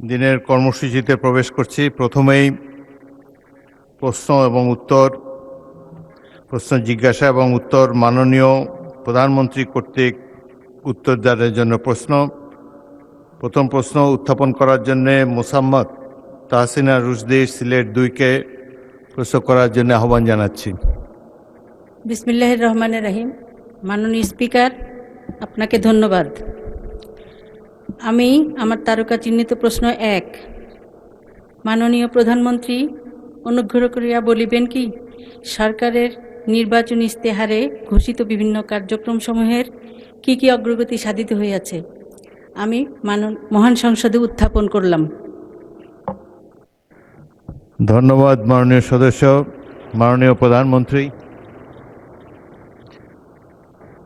দিনের কর্মসূচিতে প্রবেশ করছি। প্রথমেই প্রশ্ন জিজ্ঞাসা এবং উত্তর মাননীয় প্রধানমন্ত্রী কর্তৃক উত্তরদানের জন্য প্রথম প্রশ্ন উত্থাপন করার জন্য মোসাম্মদ তাহসিনা রুশদি সিলেট 2-কে প্রশ্ন করার জন্য আহ্বান জানাচ্ছি। বিসমিল্লাহির রহমানির রহিম। মাননীয় স্পিকার, আপনাকে ধন্যবাদ। আমি আমার তারকা চিহ্নিত প্রশ্ন 1, মাননীয় প্রধানমন্ত্রী অনুগ্রহ করিয়া বলিবেন কি সরকারের নির্বাচনী ইস্তেহারে ঘোষিত বিভিন্ন কার্যক্রমসমূহের কি অগ্রগতি সাধিত হইয়াছে? আমি মহান সংসদে উত্থাপন করলাম। ধন্যবাদ মাননীয় সদস্য। মাননীয় প্রধানমন্ত্রী,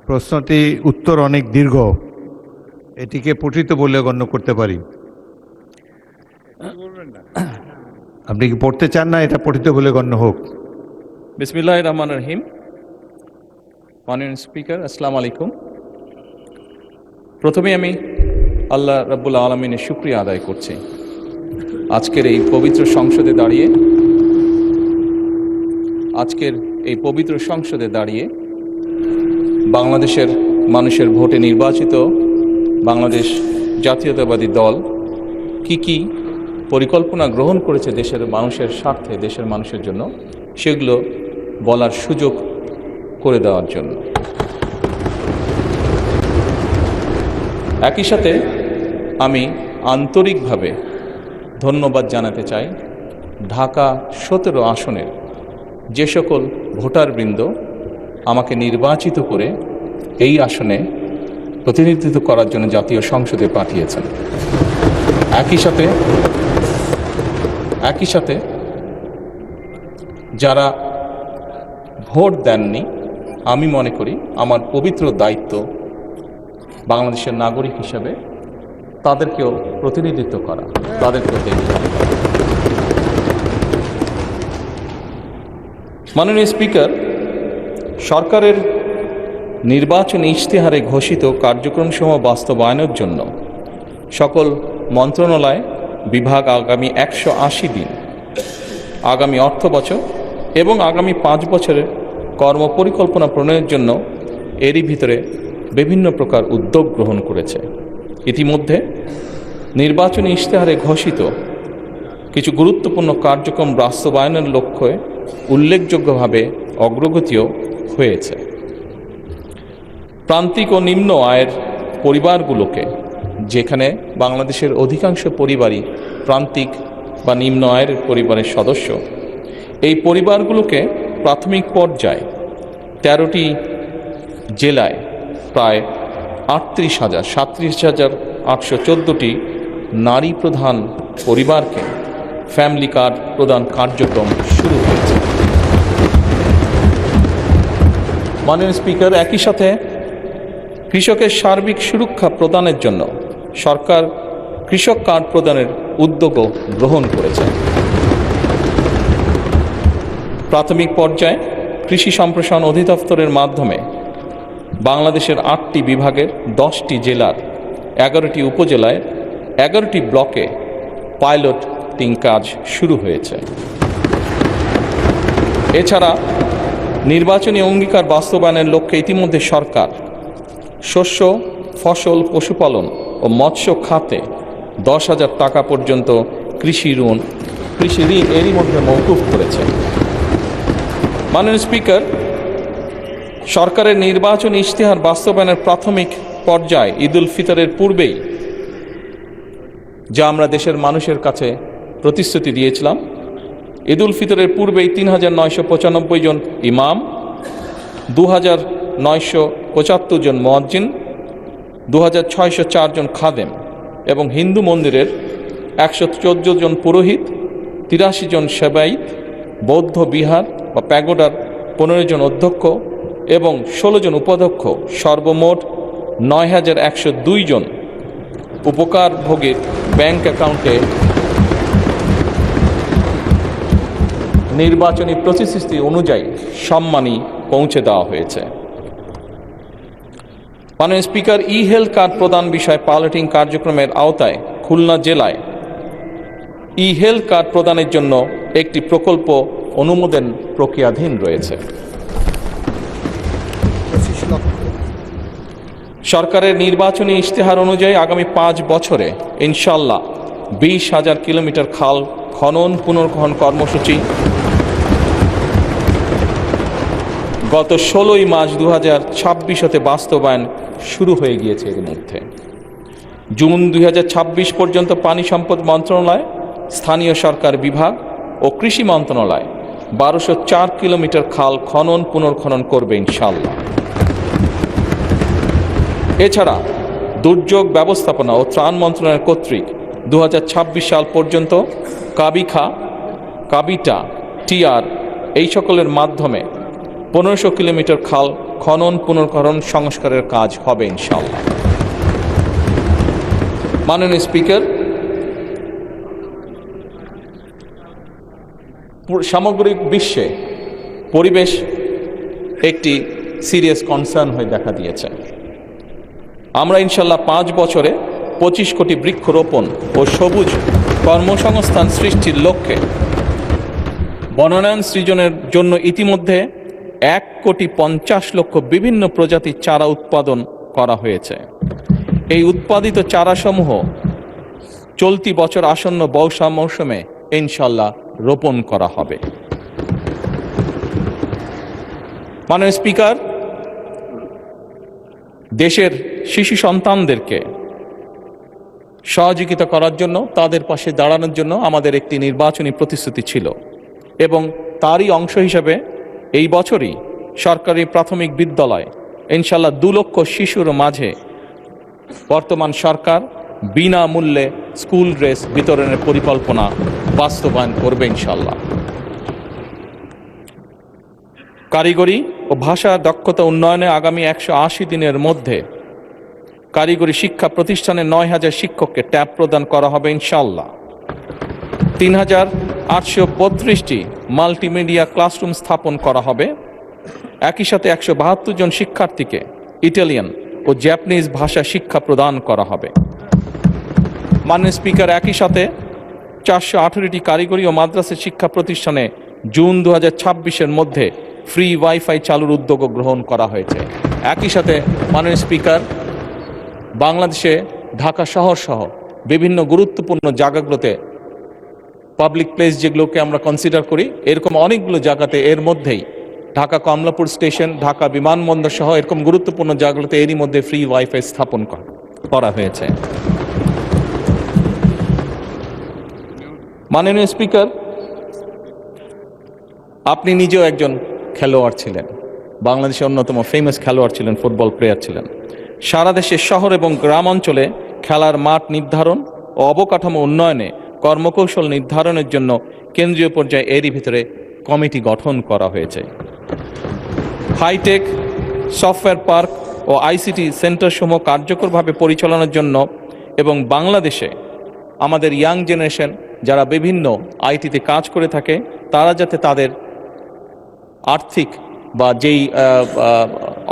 প্রশ্নটি উত্তর অনেক দীর্ঘ, এটিকে পঠিত বলে গণ্য করতে পারি। আপনি কি পড়তে চান না এটা পঠিত বলে গণ্য হোক? বিসমিল্লাহির রহমানির রহিম। মাননীয় স্পিকার, আসসালামু আলাইকুম। প্রথমে আমি আল্লাহ রাব্বুল আলামিনের শুকরিয়া আদায় করছি আজকের এই পবিত্র সংসদে দাঁড়িয়ে বাংলাদেশের মানুষের ভোটে নির্বাচিত বাংলাদেশ জাতীয়তাবাদী দল কি পরিকল্পনা গ্রহণ করেছে দেশের মানুষের স্বার্থে, দেশের মানুষের জন্য, সেগুলো বলার সুযোগ করে দেওয়ার জন্য। একই সাথে আমি আন্তরিকভাবে ধন্যবাদ জানাতে চাই ঢাকা 17 আসনের যে সকল ভোটারবৃন্দ আমাকে নির্বাচিত করে এই আসনে প্রতিনিধিত্ব করার জন্য জাতীয় সংসদে পাঠিয়েছেন। একই সাথে যারা ভোট দেননি, আমি মনে করি আমার পবিত্র দায়িত্ব বাংলাদেশের নাগরিক হিসেবে তাদেরকেও প্রতিনিধিত্ব করা, তাদেরকেও দেখতে। মাননীয় স্পিকার, সরকারের নির্বাচনী ইশতেহারে ঘোষিত কার্যক্রমসমূহ বাস্তবায়নের জন্য সকল মন্ত্রণালয় বিভাগ আগামী 180 দিন, আগামী অর্থ বছর এবং আগামী 5 বছরের কর্মপরিকল্পনা প্রণয়নের জন্য এরই ভিতরে বিভিন্ন প্রকার উদ্যোগ গ্রহণ করেছে। ইতিমধ্যে নির্বাচনী ইশতেহারে ঘোষিত কিছু গুরুত্বপূর্ণ কার্যক্রম বাস্তবায়নের লক্ষ্যে উল্লেখযোগ্যভাবে অগ্রগতিও হয়েছে। প্রান্তিক ও নিম্ন আয়ের পরিবারগুলোকে, যেখানে বাংলাদেশের অধিকাংশ পরিবারই প্রান্তিক বা নিম্ন আয়ের পরিবারের সদস্য, এই পরিবারগুলোকে প্রাথমিক পর্যায়ে 13টি জেলায় প্রায় 37,814টি নারী প্রধান পরিবারকে ফ্যামিলি কার্ড প্রদান কার্যক্রম শুরু হয়েছে। মাননীয় স্পিকার, একই সাথে কৃষকের সার্বিক সুরক্ষা প্রদানের জন্য সরকার কৃষক কার্ড প্রদানের উদ্যোগও গ্রহণ করেছে। প্রাথমিক পর্যায়ে কৃষি সম্প্রসারণ অধিদপ্তরের মাধ্যমে বাংলাদেশের 8টি বিভাগের 10টি জেলার 11টি উপজেলায় 11টি ব্লকে পাইলটিং কাজ শুরু হয়েছে। এছাড়া নির্বাচনী অঙ্গীকার বাস্তবায়নের লক্ষ্যে ইতিমধ্যে সরকার শস্য, ফসল, পশুপালন ও মৎস্য খাতে 10,000 টাকা পর্যন্ত কৃষি ঋণ এরই মধ্যে মওকুফ করেছে। মাননীয় স্পিকার, সরকারের নির্বাচনী ইশতেহার বাস্তবায়নের প্রাথমিক পর্যায়ে ঈদুল ফিতরের পূর্বেই যা আমরা দেশের মানুষের কাছে প্রতিশ্রুতি দিয়েছিলাম, ঈদুল ফিতরের পূর্বেই 3,995 জন ইমাম, 2,975 জন মুয়াজ্জিন, 2,604 জন খাদেম এবং হিন্দু মন্দিরের 114 জন পুরোহিত, 83 জন সেবায়িত, বৌদ্ধ বিহার বা প্যাগোডার 15 জন অধ্যক্ষ এবং 16 জন উপাধ্যক্ষ, সর্বমোট 9,102 জন উপকারভোগীর ব্যাংক অ্যাকাউন্টে নির্বাচনী প্রতিশ্রুতি অনুযায়ী সম্মানী পৌঁছে দেওয়া হয়েছে। মাননীয় স্পিকার, ই হেলথ কার্ড প্রদান বিষয়ে পাইলটিং কার্যক্রমের আওতায় খুলনা জেলায় ই হেলথ কার্ড প্রদানের জন্য একটি প্রকল্প অনুমোদন প্রক্রিয়াধীন রয়েছে। সরকারের নির্বাচনী ইশতেহার অনুযায়ী আগামী 5 বছরে ইনশাল্লাহ 20,000 কিলোমিটার খাল খনন পুনর্খনন কর্মসূচি গত 16ই মার্চ 2026 হতে বাস্তবায়ন শুরু হয়ে গিয়েছে। এর মধ্যে জুন 2026 পর্যন্ত পানি সম্পদ মন্ত্রণালয়, স্থানীয় সরকার বিভাগ ও কৃষি মন্ত্রণালয় 1204 কিলোমিটার খাল খনন পুনর্খনন করবে ইনশাল্লাহ। এছাড়া দুর্যোগ ব্যবস্থাপনা ও ত্রাণ মন্ত্রণালয় কর্তৃক 2026 সাল পর্যন্ত কাবিখা, কাবিটা, টিআর এই সকলের মাধ্যমে 1500 কিলোমিটার খাল খনন পুনর্খনন সংস্কারের কাজ হবে ইনশাআল্লাহ। মাননীয় স্পিকার, সামগ্রিক বিশ্বে পরিবেশ একটি সিরিয়াস কনসার্ন হয়ে দেখা দিয়েছে। আমরা ইনশাল্লাহ 5 বছরে 25 কোটি বৃক্ষরোপণ ও সবুজ কর্মসংস্থান সৃষ্টির লক্ষ্যে বনায়ন সৃজনের জন্য ইতিমধ্যে 1,50,00,000 বিভিন্ন প্রজাতির চারা উৎপাদন করা হয়েছে। এই উৎপাদিত চারাসমূহ চলতি বছর আসন্ন বর্ষা মৌসুমে ইনশাল্লাহ রোপণ করা হবে। মাননীয় স্পিকার, দেশের শিশু সন্তানদেরকে সহযোগিতা করার জন্য, তাদের পাশে দাঁড়ানোর জন্য আমাদের একটি নির্বাচনী প্রতিশ্রুতি ছিল এবং তারই অংশ হিসেবে এই বছরই সরকারি প্রাথমিক বিদ্যালয় ইনশাল্লাহ 2 লক্ষ শিশুর মাঝে বর্তমান সরকার বিনামূল্যে স্কুল ড্রেস বিতরণের পরিকল্পনা বাস্তবায়ন করবে ইনশাল্লাহ। কারিগরি ও ভাষা দক্ষতা উন্নয়নে আগামী 180 দিনের মধ্যে কারিগরি শিক্ষা প্রতিষ্ঠানে 9,000 শিক্ষককে ট্যাব প্রদান করা হবে ইনশাল্লাহ। 3,832টি মাল্টিমিডিয়া ক্লাসরুম স্থাপন করা হবে। একই সাথে 172 জন শিক্ষার্থীকে ইটালিয়ান ও জাপানিজ ভাষা শিক্ষা প্রদান করা হবে। মাননীয় স্পিকার, একই সাথে 418টি কারিগরি ও মাদ্রাসা শিক্ষা প্রতিষ্ঠানে জুন 2026-এর মধ্যে ফ্রি ওয়াইফাই চালুর উদ্যোগ গ্রহণ করা হয়েছে। একই সাথে মাননীয় স্পিকার, বাংলাদেশে ঢাকা শহর সহ বিভিন্ন গুরুত্বপূর্ণ জায়গাগুলোতে পাবলিক প্লেস যেগুলোকে আমরা কনসিডার করি, এরকম অনেকগুলো জায়গাতে এর মধ্যেই ঢাকা কমলাপুর স্টেশন, ঢাকা বিমানবন্দর সহ এরকম গুরুত্বপূর্ণ জায়গাগুলোতে এরই মধ্যে ফ্রি ওয়াইফাই স্থাপন করা হয়েছে। মাননীয় স্পিকার, আপনি নিজেও একজন খেলোয়াড় ছিলেন, বাংলাদেশের অন্যতম ফেমাস খেলোয়াড় ছিলেন, ফুটবল প্লেয়ার ছিলেন। সারা দেশের শহর এবং গ্রাম অঞ্চলে খেলার মাঠ নির্ধারণ ও অবকাঠামো উন্নয়নে কর্মকৌশল নির্ধারণের জন্য কেন্দ্রীয় পর্যায়ে এরই ভিতরে কমিটি গঠন করা হয়েছে। হাইটেক সফটওয়্যার পার্ক ও আইসিটি সেন্টারসমূহ কার্যকরভাবে পরিচালনার জন্য এবং বাংলাদেশে আমাদের ইয়াং জেনারেশন যারা বিভিন্ন আইটিতে কাজ করে থাকে তারা যাতে তাদের আর্থিক বা যেই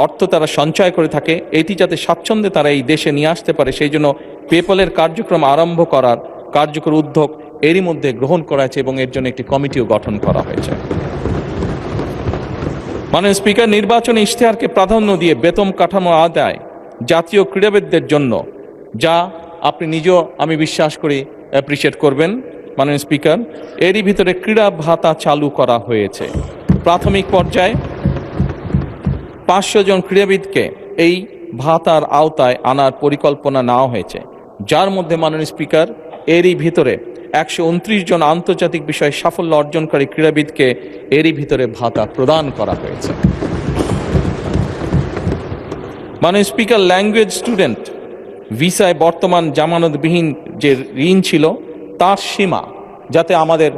অর্থ তারা সঞ্চয় করে থাকে এটি যাতে স্বাচ্ছন্দ্যে তারা এই দেশে নিয়ে আসতে পারে, সেই জন্য পেপলের কার্যক্রম আরম্ভ করার কার্যকর উদ্যোগ এরই মধ্যে গ্রহণ করা হয়েছে এবং এর জন্য একটি কমিটিও গঠন করা হয়েছে। মাননীয় স্পিকার, নির্বাচনী ইশতেহারকে প্রাধান্য দিয়ে বেতন কাঠামো আদায় জাতীয় ক্রীড়াবিদদের জন্য, যা আপনি নিজেও আমি বিশ্বাস করি অ্যাপ্রিসিয়েট করবেন মাননীয় স্পিকার, এরই ভিতরে ক্রীড়া ভাতা চালু করা হয়েছে। প্রাথমিক পর্যায়ে 500 জন ক্রীড়াবিদকে এই ভাতার আওতায় আনার পরিকল্পনা নেওয়া হয়েছে, যার মধ্যে মাননীয় স্পিকার এরই ভিতরে 129 জন আন্তর্জাতিক বিষয়ে সাফল্য অর্জনকারী ক্রীড়াবিদকে এরই ভিতরে ভাতা প্রদান করা হয়েছে। মাননীয় স্পিকার, ল্যাঙ্গুয়েজ স্টুডেন্ট ভিসায় বর্তমান জামানতবিহীন যে ঋণ ছিল তার সীমা যাতে আমাদের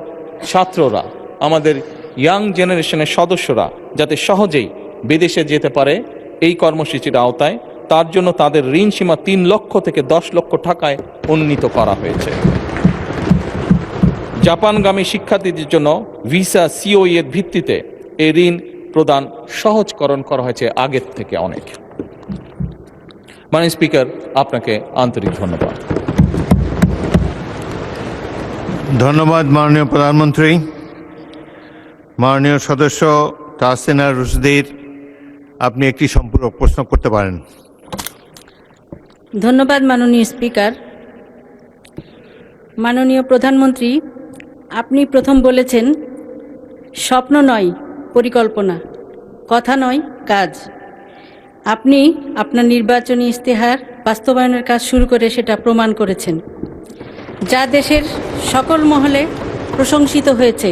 ছাত্ররা, আমাদের ইয়াং জেনারেশনের সদস্যরা যাতে সহজেই বিদেশে যেতে পারে এই কর্মসূচির আওতায়, তার জন্য তাদের ঋণ সীমা 3 লক্ষ থেকে 10 লক্ষ টাকায় উন্নীত করা হয়েছে। জাপানগামী শিক্ষার্থীদের জন্য ভিসা সিওই এর ভিত্তিতে এই ঋণ প্রদান সহজকরণ করা হয়েছে আগের থেকে অনেক। মাননীয় স্পিকার, আপনাকে আন্তরিক ধন্যবাদ। ধন্যবাদ মাননীয় প্রধানমন্ত্রী। মাননীয় সদস্য তাহসিনা রুশদীর, আপনি একটি সম্পূরক প্রশ্ন করতে পারেন। ধন্যবাদ মাননীয় স্পিকার। মাননীয় প্রধানমন্ত্রী, আপনি প্রথম বলেছেন স্বপ্ন নয় পরিকল্পনা, কথা নয় কাজ। আপনি আপনার নির্বাচনী ইশতেহার বাস্তবায়নের কাজ শুরু করে সেটা প্রমাণ করেছেন, যা দেশের সকল মহলে প্রশংসিত হয়েছে।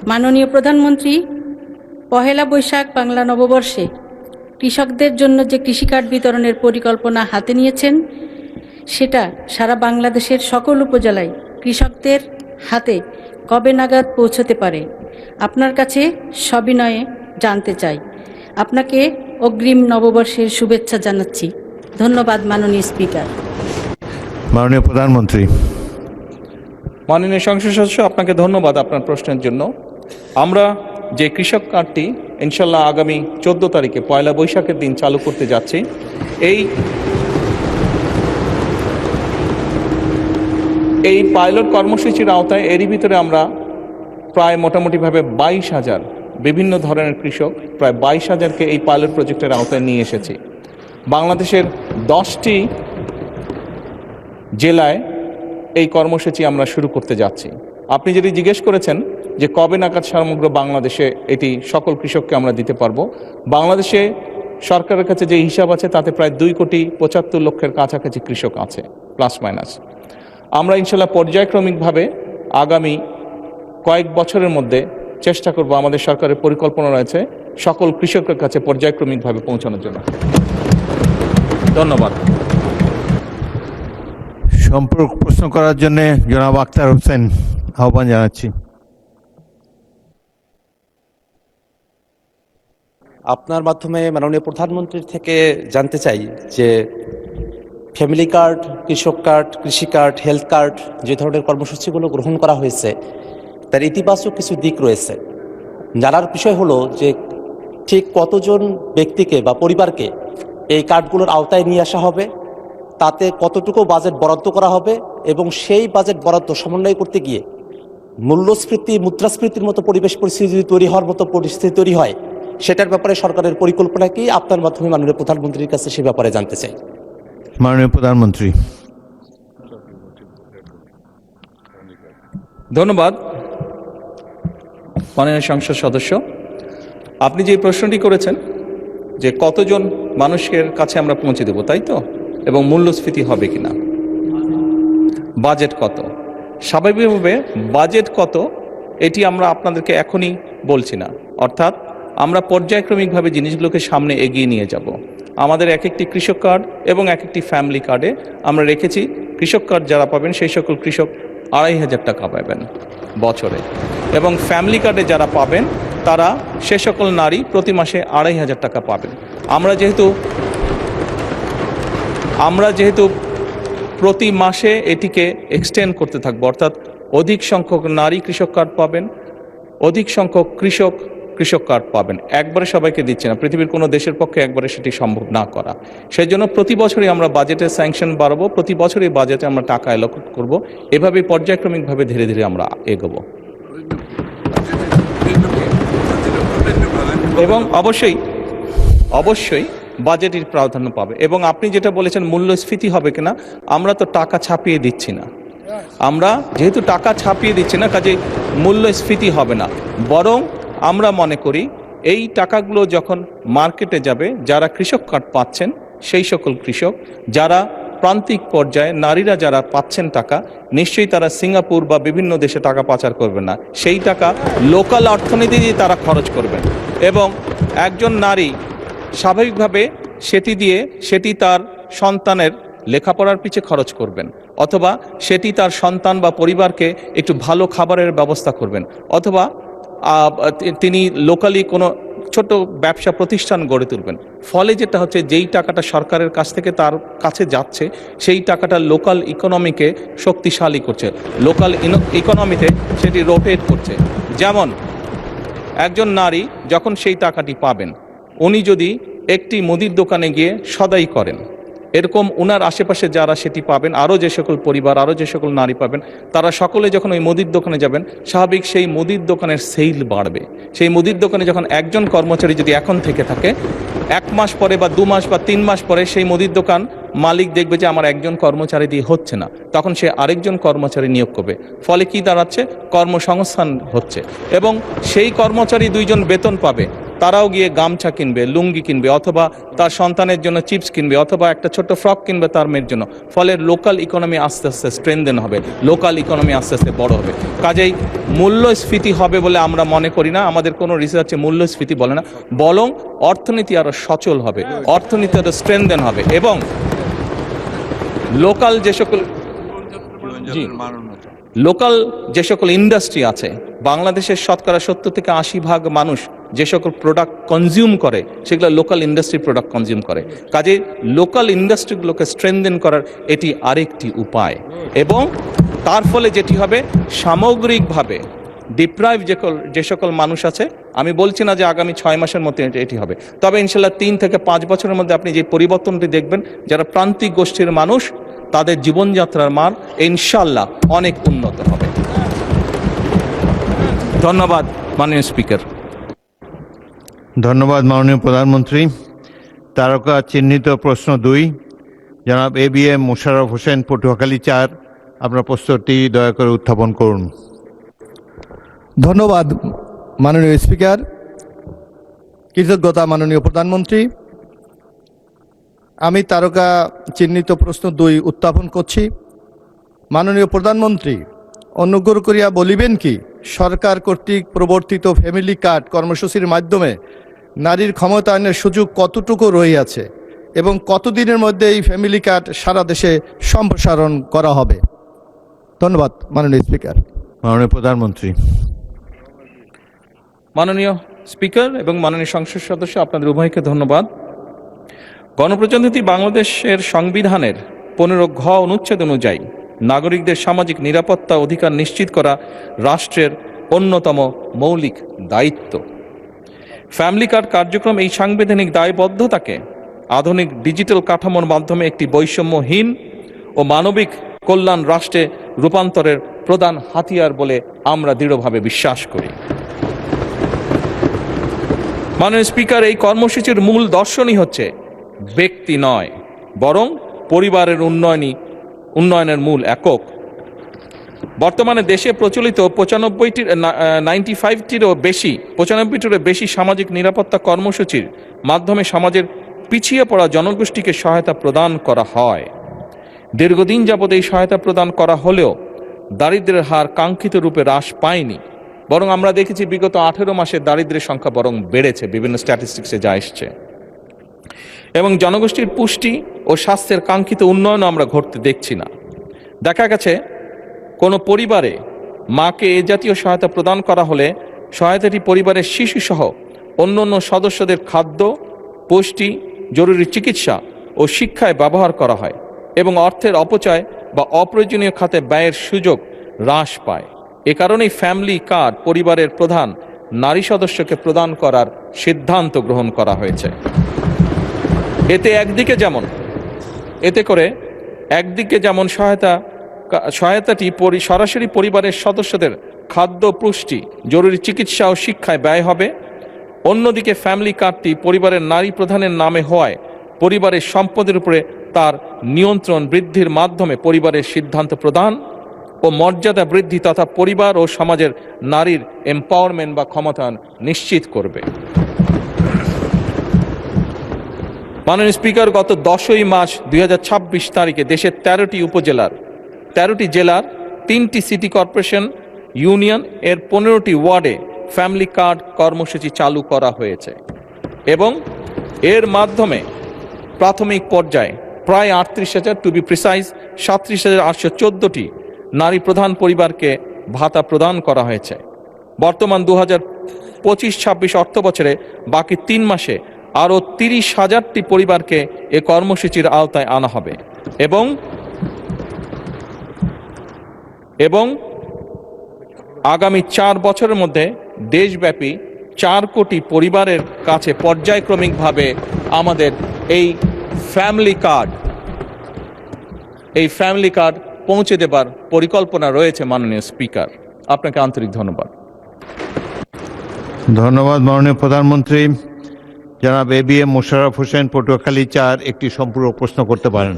মাননীয় প্রধানমন্ত্রী, পহেলা বৈশাখ বাংলা নববর্ষে কৃষকদের জন্য যে কৃষিকার্ড বিতরণের পরিকল্পনা হাতে নিয়েছেন, সেটা সারা বাংলাদেশের সকল উপজেলায় কৃষকদের হাতে কবে নাগাদ পৌঁছতে পারে আপনার কাছে সবিনয়ে জানতে চাই। আপনাকে অগ্রিম নববর্ষের শুভেচ্ছা জানাচ্ছি। ধন্যবাদ মাননীয় স্পিকার। মাননীয় প্রধানমন্ত্রী। মাননীয় সংসদ সদস্য, আপনাকে ধন্যবাদ আপনার প্রশ্নের জন্য। আমরা যে কৃষক কার্ডটি ইনশাল্লাহ আগামী 14 তারিখে পয়লা বৈশাখের দিন চালু করতে যাচ্ছি, এই পাইলট কর্মসূচির আওতায় এরই ভিতরে আমরা প্রায় মোটামুটিভাবে 22,000 বিভিন্ন ধরনের কৃষক, প্রায় 22,000কে এই পাইলট প্রজেক্টের আওতায় নিয়ে এসেছি। বাংলাদেশের 10টি জেলায় এই কর্মসূচি আমরা শুরু করতে যাচ্ছি। আপনি যদি জিজ্ঞেস করেছেন যে কবে নাগাদ সমগ্র বাংলাদেশে এটি সকল কৃষককে আমরা দিতে পারবো, বাংলাদেশে সরকারের কাছে যে হিসাব আছে তাতে প্রায় 2,75,00,000 কাছাকাছি কৃষক আছে, প্লাস মাইনাস। আমরা ইনশাল্লাহ পর্যায়ক্রমিকভাবে আগামী কয়েক বছরের মধ্যে চেষ্টা করব, আমাদের সরকারের পরিকল্পনা রয়েছে সকল কৃষকের কাছে পর্যায়ক্রমিকভাবে পৌঁছানোর জন্য। ধন্যবাদ। সম্পূরক প্রশ্ন করার জন্য জনাব আখতার হোসেন আহ্বান জানাচ্ছি। আপনার মাধ্যমে মাননীয় প্রধানমন্ত্রীর থেকে জানতে চাই যে ফ্যামিলি কার্ড, কৃষক কার্ড, কৃষি কার্ড, হেলথ কার্ড যে ধরনের কর্মসূচিগুলো গ্রহণ করা হয়েছে তার ইতিবাচক কিছু দিক রয়েছে। জানার বিষয় হলো যে ঠিক কতজন ব্যক্তিকে বা পরিবারকে এই কার্ডগুলোর আওতায় নিয়ে আসা হবে, তাতে কতটুকু বাজেট বরাদ্দ করা হবে এবং সেই বাজেট বরাদ্দ সমন্বয় করতে গিয়ে মূল্যস্ফীতি, মুদ্রাস্ফীতির মতো পরিবেশ পরিস্থিতি যদি তৈরি হওয়ার মতো পরিস্থিতি তৈরি হয়, সেটার ব্যাপারে সরকারের পরিকল্পনা কি? আপনার মাধ্যমে মাননীয় প্রধানমন্ত্রীর কাছে সে ব্যাপারে জানতে চাই। মাননীয় প্রধানমন্ত্রী। ধন্যবাদ মাননীয় সংসদ সদস্য। আপনি যে প্রশ্নটি করেছেন যে কতজন মানুষের কাছে আমরা পৌঁছে দেব, তাই তো, এবং মূল্যস্ফীতি হবে কিনা, বাজেট কত, স্বাভাবিকভাবে বাজেট কত এটি আমরা আপনাদেরকে এখনই বলছি না। অর্থাৎ আমরা পর্যায়ক্রমিকভাবে জিনিসগুলোকে সামনে এগিয়ে নিয়ে যাব। আমাদের এক একটি কৃষক কার্ড এবং এক একটি ফ্যামিলি কার্ডে আমরা রেখেছি কৃষক কার্ড যারা পাবেন সেই সকল কৃষক 2,500 টাকা পাবেন বছরে, এবং ফ্যামিলি কার্ডে যারা পাবেন তারা সে সকল নারী প্রতি মাসে 2,500 টাকা পাবেন। আমরা যেহেতু প্রতি মাসে এটিকে এক্সটেন্ড করতে থাকবো, অর্থাৎ অধিক সংখ্যক নারী কৃষক কার্ড পাবেন, অধিক সংখ্যক কৃষক কার্ড পাবেন। একবারে সবাইকে দিচ্ছে না, পৃথিবীর কোনো দেশের পক্ষে একবারে সেটি সম্ভব না করা। সেই জন্য প্রতি বছরই আমরা বাজেটের স্যাংশন বাড়াবো, প্রতি বছরই বাজেটে আমরা টাকা অ্যালোকেট করব। এভাবেই পর্যায়ক্রমিকভাবে ধীরে ধীরে আমরা এগোবো। এবং অবশ্যই বাজেটের প্রাধান্য পাবে। এবং আপনি যেটা বলেছেন মূল্যস্ফীতি হবে কিনা, আমরা তো টাকা ছাপিয়ে দিচ্ছি না। আমরা যেহেতু টাকা ছাপিয়ে দিচ্ছি না, কাজে মূল্যস্ফীতি হবে না। বরং আমরা মনে করি এই টাকাগুলো যখন মার্কেটে যাবে, যারা কৃষক কার্ড পাচ্ছেন সেই সকল কৃষক, যারা প্রান্তিক পর্যায়ে নারীরা যারা পাচ্ছেন টাকা, নিশ্চয়ই তারা সিঙ্গাপুর বা বিভিন্ন দেশে টাকা পাচার করবেন না। সেই টাকা লোকাল অর্থনীতি দিয়ে তারা খরচ করবেন, এবং একজন নারী স্বাভাবিকভাবে সেটি তার সন্তানের লেখাপড়ার পিছে খরচ করবেন, অথবা সেটি তার সন্তান বা পরিবারকে একটু ভালো খাবারের ব্যবস্থা করবেন, অথবা তিনি লোকালি কোনো ছোট ব্যবসা প্রতিষ্ঠান গড়ে তুলবেন। ফলে যেটা হচ্ছে, যেই টাকাটা সরকারের কাছ থেকে তার কাছে যাচ্ছে সেই টাকাটা লোকাল ইকোনমিকে শক্তিশালী করছে, লোকাল ইকোনমিতে সেটি রোটেট করছে। যেমন একজন নারী যখন সেই টাকাটি পাবেন, উনি যদি একটি মুদির দোকানে গিয়ে সদাই করেন এরকম উনার আশেপাশে যারা সেটি পাবেন, আরও যে সকল পরিবার, আরও যে সকল নারী পাবেন, তারা সকলে যখন ওই মুদির দোকানে যাবেন, স্বাভাবিক সেই মুদির দোকানের সেল বাড়বে। সেই মুদির দোকানে যখন একজন কর্মচারী যদি এখন থেকে থাকে, 1 মাস পরে বা 2 মাস বা 3 মাস পরে সেই মুদির দোকান মালিক দেখবে যে আমার একজন কর্মচারী দিয়ে হচ্ছে না, তখন সে আরেকজন কর্মচারী নিয়োগ করবে। ফলে কি দাঁড়াচ্ছে? কর্মসংস্থান হচ্ছে, এবং সেই কর্মচারী 2 জন বেতন পাবে, তারাও গিয়ে গামছা কিনবে, লুঙ্গি কিনবে, অথবা তার সন্তানের জন্য চিপস কিনবে, অথবা একটা ছোট্ট ফ্রক কিনবে তার মেয়ের জন্য। ফলে লোকাল ইকোনমি আস্তে আস্তে স্ট্রেনদেন হবে, লোকাল ইকোনমি আস্তে আস্তে বড় হবে। কাজেই মূল্যস্ফীতি হবে বলে আমরা মনে করি না, আমাদের কোনো রিসার্চে মূল্যস্ফীতি বলে না, বরং অর্থনীতি আরও সচল হবে, অর্থনীতি আরও স্ট্রেনদেন হবে, এবং লোকাল যে সকল লোকাল যে সকল ইন্ডাস্ট্রি আছে, বাংলাদেশের শতকরা 70 থেকে 80% মানুষ যে সকল প্রোডাক্ট কনজিউম করে, সেগুলো লোকাল ইন্ডাস্ট্রি প্রোডাক্ট কনজিউম করে। কাজে লোকাল ইন্ডাস্ট্রিগুলোকে স্ট্রেনদেন করার এটি আরেকটি উপায়, এবং তার ফলে যেটি হবে, সামগ্রিকভাবে ডিপ্রাইভ যে সকল মানুষ আছে, আমি বলছি না যে আগামী 6 মাসের মধ্যে এটি হবে, তবে ইনশাল্লাহ 3 থেকে 5 বছরের মধ্যে আপনি যে পরিবর্তনটি দেখবেন, যারা প্রান্তিক গোষ্ঠীর মানুষ, তাদের জীবনযাত্রার মান ইনশাল্লাহ অনেক উন্নত হবে। ধন্যবাদ মাননীয় স্পিকার। ধন্যবাদ মাননীয় প্রধানমন্ত্রী। তারকা চিহ্নিত প্রশ্ন 2, জনাব ABM মোশাররফ হোসেন, পটুয়াখালী 4, আপনার প্রশ্নটি দয়া করে উত্থাপন করুন। ধন্যবাদ মাননীয় স্পিকার। কৃতজ্ঞতা মাননীয় প্রধানমন্ত্রী। আমি তারকা চিহ্নিত প্রশ্ন 2 উত্থাপন করছি। মাননীয় প্রধানমন্ত্রী, অনুগ্রহ করিয়া বলিবেন কি, সরকার কর্তৃক প্রবর্তিত ফ্যামিলি কার্ড কর্মসূচির মাধ্যমে নারীর ক্ষমতায়নের সুযোগ কতটুকু রহিয়াছে, এবং কতদিনের মধ্যে এই ফ্যামিলি কার্ড সারা দেশে সম্প্রসারণ করা হবে? ধন্যবাদ মাননীয় স্পিকার। মাননীয় প্রধানমন্ত্রী। মাননীয় স্পিকার এবং মাননীয় সংসদ সদস্য, আপনাদের উভয়কে ধন্যবাদ। গণপ্রজাতন্ত্রী বাংলাদেশের সংবিধানের 15 ঘ অনুচ্ছেদ অনুযায়ী নাগরিকদের সামাজিক নিরাপত্তা অধিকার নিশ্চিত করা রাষ্ট্রের অন্যতম মৌলিক দায়িত্ব। ফ্যামিলি কার্ড কার্যক্রম এই সাংবিধানিক দায়বদ্ধতাকে আধুনিক ডিজিটাল কাঠামোর মাধ্যমে একটি বৈষম্যহীন ও মানবিক কল্যাণ রাষ্ট্রে রূপান্তরের প্রধান হাতিয়ার বলে আমরা দৃঢ়ভাবে বিশ্বাস করি। মাননীয় স্পিকার, এই কর্মসূচির মূল দর্শনই হচ্ছে ব্যক্তি নয়, বরং পরিবারের উন্নয়নের মূল একক। বর্তমানে দেশে প্রচলিত 95টিরও বেশি সামাজিক নিরাপত্তা কর্মসূচির মাধ্যমে সমাজের পিছিয়ে পড়া জনগোষ্ঠীকে সহায়তা প্রদান করা হয়। দীর্ঘদিন যাবৎ এই সহায়তা প্রদান করা হলেও দারিদ্র্যের হার কাঙ্ক্ষিত রূপে হ্রাস পায়নি, বরং আমরা দেখেছি বিগত 18 মাসে দারিদ্র্যের সংখ্যা বরং বেড়েছে, বিভিন্ন স্ট্যাটিস্টিক্সে যা এসছে, এবং জনগোষ্ঠীর পুষ্টি ও স্বাস্থ্যের কাঙ্ক্ষিত উন্নয়ন আমরা ঘটতে দেখছি না। দেখা গেছে কোনো পরিবারে মাকে এ জাতীয় সহায়তা প্রদান করা হলে সহায়তাটি পরিবারের শিশুসহ অন্যান্য সদস্যদের খাদ্য, পুষ্টি, জরুরি চিকিৎসা ও শিক্ষায় ব্যবহার করা হয়, এবং অর্থের অপচয় বা অপ্রয়োজনীয় খাতে ব্যয়ের সুযোগ হ্রাস পায়। এ কারণেই ফ্যামিলি কার্ড পরিবারের প্রধান নারী সদস্যকে প্রদান করার সিদ্ধান্ত গ্রহণ করা হয়েছে। একদিকে যেমন সহায়তাটি সরাসরি পরিবারের সদস্যদের খাদ্য, পুষ্টি, জরুরি চিকিৎসা ও শিক্ষায় ব্যয় হবে, অন্যদিকে ফ্যামিলি কার্ডটি পরিবারের নারী প্রধানের নামে হওয়ায় পরিবারের সম্পদের উপরে তার নিয়ন্ত্রণ বৃদ্ধির মাধ্যমে পরিবারের সিদ্ধান্ত প্রদান ও মর্যাদা বৃদ্ধি তথা পরিবার ও সমাজের নারীর এম্পাওয়ারমেন্ট বা ক্ষমতায়ন নিশ্চিত করবে। মাননীয় স্পিকার, গত 10ই মার্চ 2026 তারিখে দেশের 13টি জেলার 3টি সিটি কর্পোরেশন ইউনিয়ন এর 15টি ওয়ার্ডে ফ্যামিলি কার্ড কর্মসূচি চালু করা হয়েছে, এবং এর মাধ্যমে প্রাথমিক পর্যায়ে প্রায় 38,000, টু বি প্রিসাইজ 37,814টি নারী প্রধান পরিবারকে ভাতা প্রদান করা হয়েছে। বর্তমান 2025-26 অর্থ বছরে বাকি 3 মাসে আরও 30,000টি পরিবারকে এ কর্মসূচির আওতায় আনা হবে, এবং আগামী 4 বছরের মধ্যে দেশব্যাপী 4 কোটি পরিবারের কাছে পর্যায়ক্রমিকভাবে আমাদের এই ফ্যামিলি কার্ড এই ফ্যামিলি কার্ড পৌঁছে দেবার পরিকল্পনা রয়েছে মাননীয় স্পিকার। আপনাকে আন্তরিক ধন্যবাদ। ধন্যবাদ মাননীয় প্রধানমন্ত্রী। জনাব ABM মোশাররফ হোসেন, পটুয়াখালী 4, একটি সম্পূরক প্রশ্ন করতে পারেন।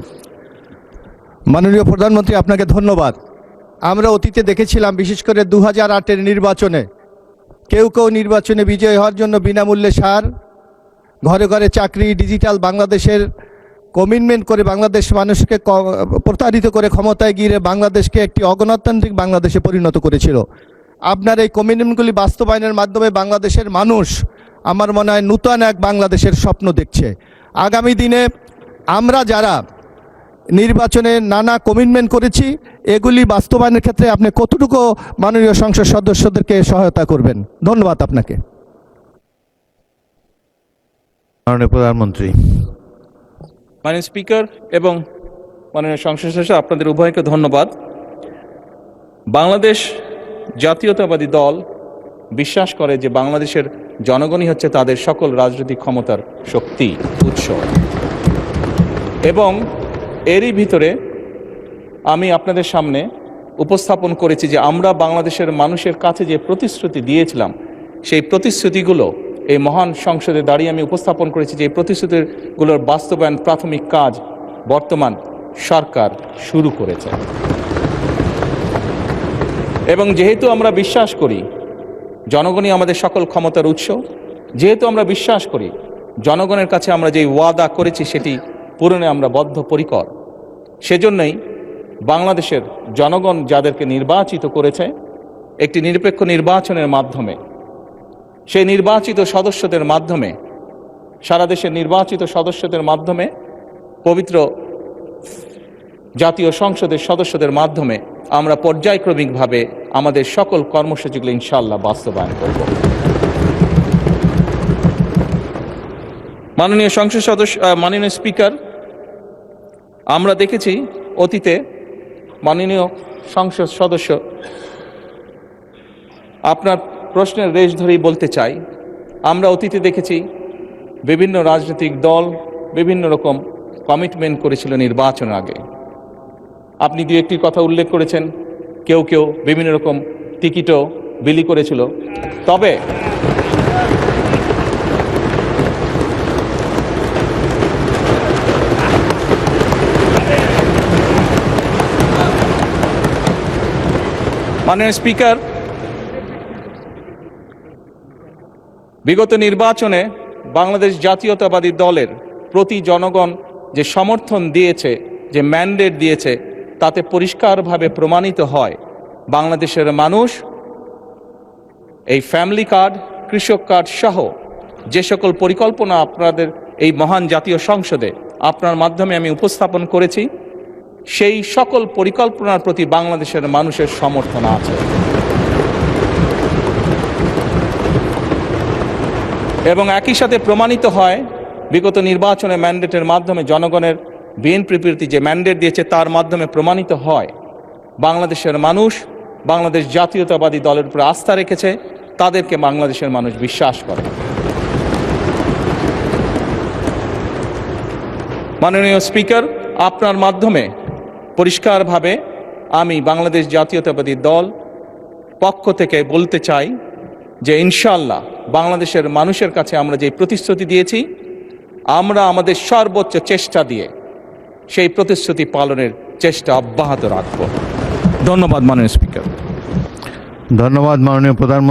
মাননীয় প্রধানমন্ত্রী, আপনাকে ধন্যবাদ। আমরা অতীতে দেখেছিলাম, বিশেষ করে 2008-এর নির্বাচনে কেউ কেউ নির্বাচনে বিজয়ী হওয়ার জন্য বিনামূল্যে সার, ঘরে ঘরে চাকরি, ডিজিটাল বাংলাদেশের কমিটমেন্ট করে বাংলাদেশ মানুষকে প্রতারিত করে ক্ষমতায় গিয়ে বাংলাদেশকে একটি অগণতান্ত্রিক বাংলাদেশে পরিণত করেছিল। আপনার এই কমিটমেন্টগুলি বাস্তবায়নের মাধ্যমে বাংলাদেশের মানুষ, আমার মনে হয়, নূতন এক বাংলাদেশের স্বপ্ন দেখছে। আগামী দিনে আমরা যারা নির্বাচনে নানা কমিটমেন্ট করেছি, এগুলি বাস্তবায়নের ক্ষেত্রে আপনি কতটুকু মাননীয় সংসদ সদস্যদেরকে সহায়তা করবেন? ধন্যবাদ আপনাকে। মাননীয় প্রধানমন্ত্রী। মাননীয় স্পিকার এবং মাননীয় সংসদ সদস্য, আপনাদের উভয়কে ধন্যবাদ। বাংলাদেশ জাতীয়তাবাদী দল বিশ্বাস করে যে বাংলাদেশের জনগণই হচ্ছে তাদের সকল রাজনৈতিক ক্ষমতার শক্তি, উৎস। এবং এরই ভিতরে আমি আপনাদের সামনে উপস্থাপন করেছি যে আমরা বাংলাদেশের মানুষের কাছে যে প্রতিশ্রুতি দিয়েছিলাম, সেই প্রতিশ্রুতিগুলো এই মহান সংসদে দাঁড়িয়ে আমি উপস্থাপন করেছি যে এই প্রতিশ্রুতিগুলোর বাস্তবায়ন প্রাথমিক কাজ বর্তমান সরকার শুরু করেছে। এবং যেহেতু আমরা বিশ্বাস করি জনগণই আমাদের সকল ক্ষমতার উৎস, যেহেতু আমরা বিশ্বাস করি জনগণের কাছে আমরা যে ওয়াদা করেছি সেটি পূরণে আমরা বদ্ধপরিকর, সেজন্যই বাংলাদেশের জনগণ যাদেরকে নির্বাচিত করেছে একটি নিরপেক্ষ নির্বাচনের মাধ্যমে, সেই নির্বাচিত সদস্যদের মাধ্যমে, সারা দেশের নির্বাচিত সদস্যদের মাধ্যমে, পবিত্র জাতীয় সংসদের সদস্যদের মাধ্যমে আমরা পর্যায়ক্রমিকভাবে আমাদের সকল কর্মসূচিগুলো ইনশাআল্লাহ বাস্তবায়ন করব। মাননীয় সংসদ সদস্য, মাননীয় স্পিকার, আমরা দেখেছি অতীতে, মাননীয় সংসদ সদস্য, আপনার প্রশ্নের রেশ ধরেই বলতে চাই, আমরা অতীতে দেখেছি বিভিন্ন রাজনৈতিক দল বিভিন্ন রকম কমিটমেন্ট করেছিল নির্বাচনের আগে। আপনি দু একটি কথা উল্লেখ করেছেন, কেউ কেউ বিভিন্ন রকম টিকিটও বিলি করেছিল। তবে মাননীয় স্পিকার, বিগত নির্বাচনে বাংলাদেশ জাতীয়তাবাদী দলের প্রতি জনগণ যে সমর্থন দিয়েছে, যে ম্যান্ডেট দিয়েছে, তাতে পরিষ্কারভাবে প্রমাণিত হয় বাংলাদেশের মানুষ এই ফ্যামিলি কার্ড, কৃষক কার্ড সহ যে সকল পরিকল্পনা আপনাদের এই মহান জাতীয় সংসদে আপনার মাধ্যমে আমি উপস্থাপন করেছি, সেই সকল পরিকল্পনার প্রতি বাংলাদেশের মানুষের সমর্থন আছে। এবং একই সাথে প্রমাণিত হয় বিগত নির্বাচনে ম্যান্ডেটের মাধ্যমে জনগণের বিএনপি প্রতি যে ম্যান্ডেট দিয়েছে তার মাধ্যমে প্রমাণিত হয় বাংলাদেশের মানুষ বাংলাদেশ জাতীয়তাবাদী দলের উপর আস্থা রেখেছে, তাদেরকে বাংলাদেশের মানুষ বিশ্বাস করে। মাননীয় স্পিকার, আপনার মাধ্যমে পরিষ্কারভাবে আমি বাংলাদেশ জাতীয়তাবাদী দল পক্ষ থেকে বলতে চাই যে ইনশাআল্লাহ বাংলাদেশের মানুষের কাছে আমরা যে প্রতিশ্রুতি দিয়েছি, আমরা আমাদের সর্বোচ্চ চেষ্টা দিয়ে সেই প্রতিশ্রুতি পালনের চেষ্টা অব্যাহত রাখব। ধন্যবাদ মাননীয় স্পিকার। ধন্যবাদ মাননীয় প্রধানমন্ত্রী।